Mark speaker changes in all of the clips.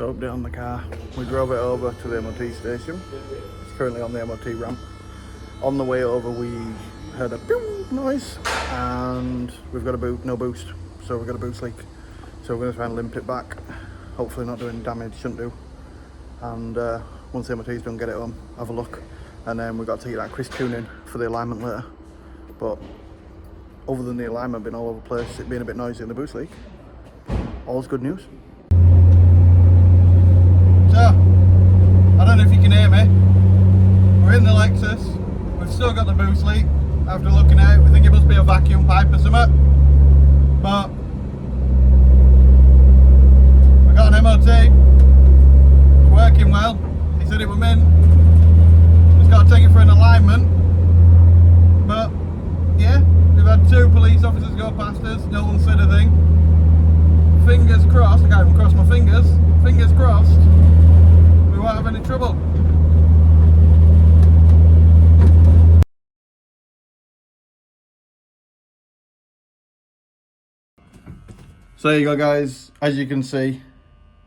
Speaker 1: So update on the car. We drove it over to the MOT station. It's currently on the MOT ramp. On the way over we heard a pew noise and we've got a no boost. So we've got a boost leak. So we're going to try and limp it back. Hopefully not doing damage, shouldn't do. And once the MOT's done, get it home, have a look. And then we've got to take that crisp tuning for the alignment later. But other than the alignment being all over the place, it being a bit noisy and the boost leak, all's good news. So, I don't know if you can hear me. We're in the Lexus. We've still got the boost leak. After looking at it, we think it must be a vacuum pipe or something. But we got an MOT. It's working well. He said it was in. Just got to take it for an alignment. But yeah, we've had 2 police officers go past us. No one said a thing. Fingers crossed. I can't even cross my fingers. Fingers crossed. We won't have any trouble. So there you go, guys. As you can see,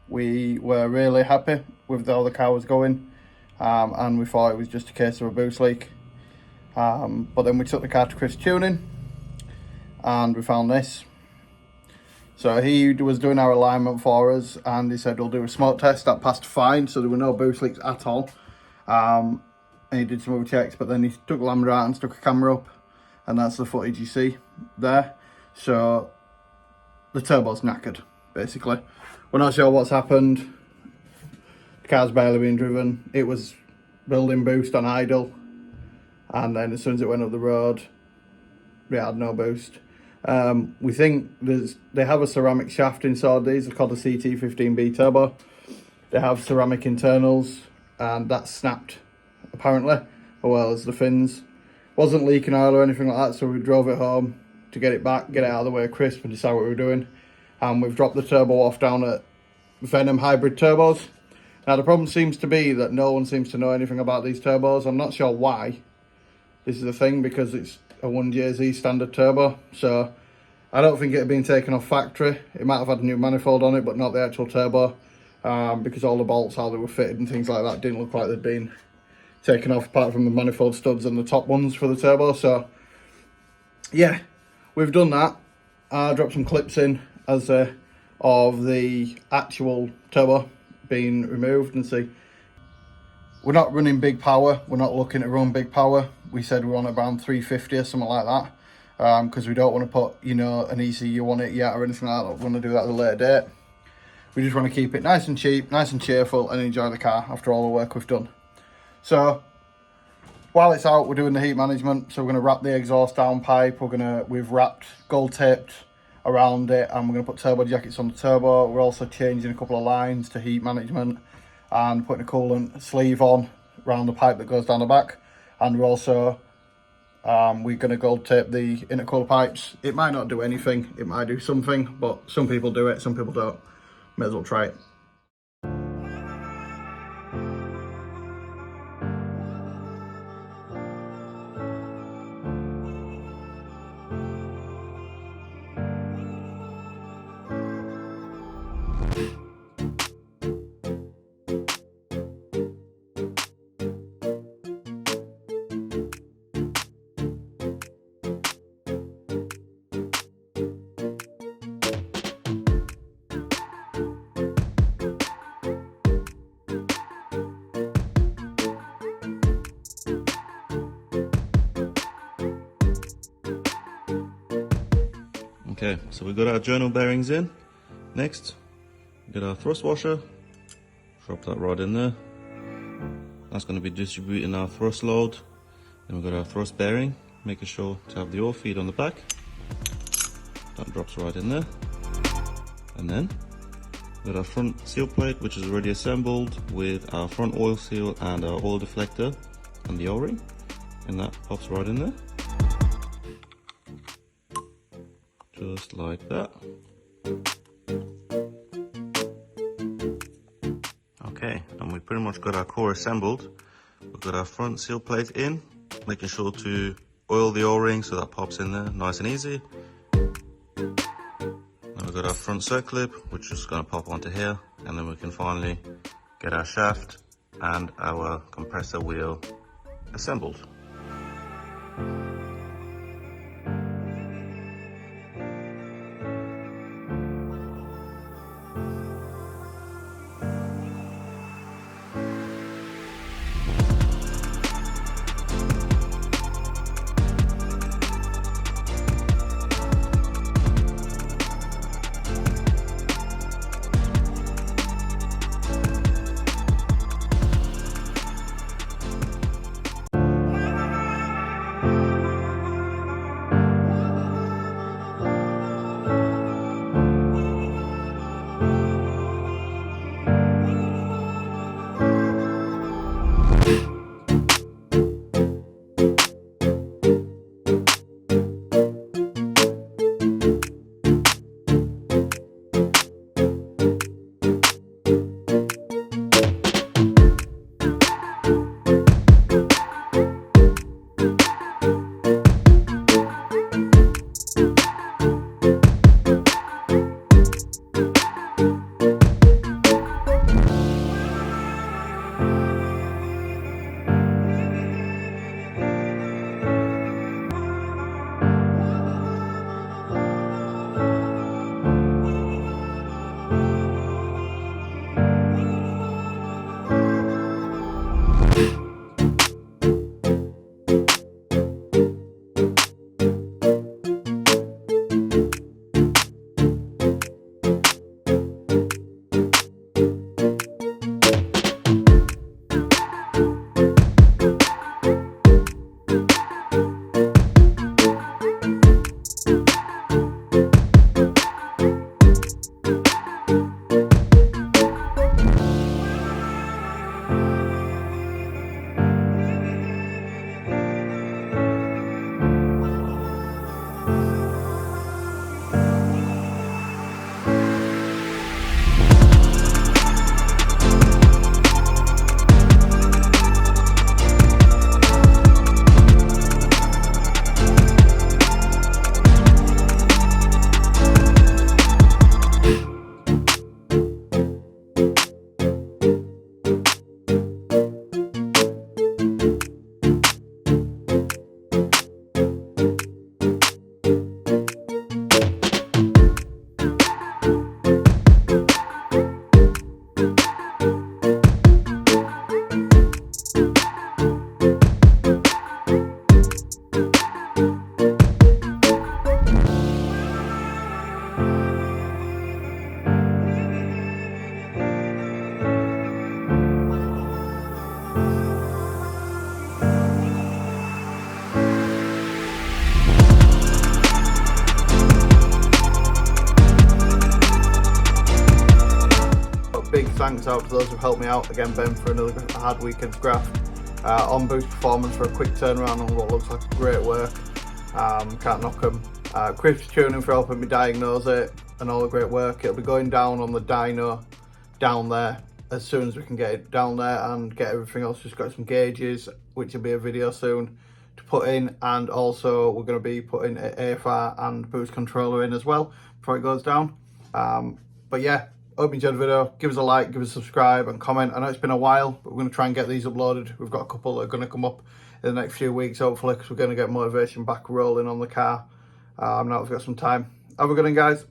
Speaker 1: we were really happy with how the car was going, and we thought it was just a case of a boost leak. But then we took the car to Chris Tuning and we found this. So he was doing our alignment for us and he said we'll do a smoke test. That passed fine, so there were no boost leaks at all. And he did some other checks, but then he took the lambda out and stuck a camera up, and that's the footage you see there. So the turbo's knackered, basically. We're not sure what's happened. The car's barely been driven. It was building boost on idle, and then as soon as it went up the road, we had no boost. We think they have a ceramic shaft inside these. They're called a CT15B turbo. They have ceramic internals, and that snapped apparently, as well as the fins. Wasn't leaking oil or anything like that, so we drove it home to get it back, get it out of the way crisp, and decide what we were doing. And we've dropped the turbo off down at Venom Hybrid Turbos. Now the problem seems to be that no one seems to know anything about these turbos. I'm not sure why this is a thing, because it's a 1JZ standard turbo, so I don't think it had been taken off factory. It might have had a new manifold on it, but not the actual turbo, because all the bolts, how they were fitted and things like that, didn't look like they'd been taken off, apart from the manifold studs and the top ones for the turbo. So yeah, we've done that. I dropped some clips in as of the actual turbo being removed, and see, we're not running big power. We're not looking to run big power. We said we're on around 350 or something like that, because we don't want to put, you know, an ECU on it yet or anything like that. We're going to do that at a later date. We just want to keep it nice and cheap, nice and cheerful, and enjoy the car after all the work we've done. So while it's out, we're doing the heat management. So we're going to wrap the exhaust downpipe. We've wrapped, gold taped around it, and we're going to put turbo jackets on the turbo. We're also changing a couple of lines to heat management and putting a coolant sleeve on around the pipe that goes down the back. And we're also we're going to gold tape the intercooler pipes. It might not do anything, it might do something, but some people do it, some people don't. May as well try it.
Speaker 2: Okay, so we've got our journal bearings in. Next, we got our thrust washer. Drop that rod in there. That's going to be distributing our thrust load. Then we've got our thrust bearing, making sure to have the oil feed on the back. That drops right in there. And then we've got our front seal plate, which is already assembled with our front oil seal and our oil deflector and the O-ring. And that pops right in there. Just like that. Okay, and we pretty much got our core assembled. We've got our front seal plate in, making sure to oil the O-ring so that pops in there nice and easy. Now we've got our front circlip, which is going to pop onto here, and then we can finally get our shaft and our compressor wheel assembled.
Speaker 1: Big thanks out to those who've helped me out. Again, Ben, for another hard weekend's graft. On Boost Performance for a quick turnaround on what looks like great work. Can't knock them. Chris Tuning for helping me diagnose it and all the great work. It'll be going down on the dyno down there as soon as we can get it down there and get everything else. Just got some gauges, which will be a video soon to put in, and also we're going to be putting AFR and boost controller in as well before it goes down. But yeah, hope you enjoyed the video. Give us a like, give us a subscribe and comment. I know it's been a while, but we're going to try and get these uploaded. We've got a couple that are going to come up in the next few weeks, hopefully, because we're going to get motivation back rolling on the car. Now we've got some time. Have a good one, guys.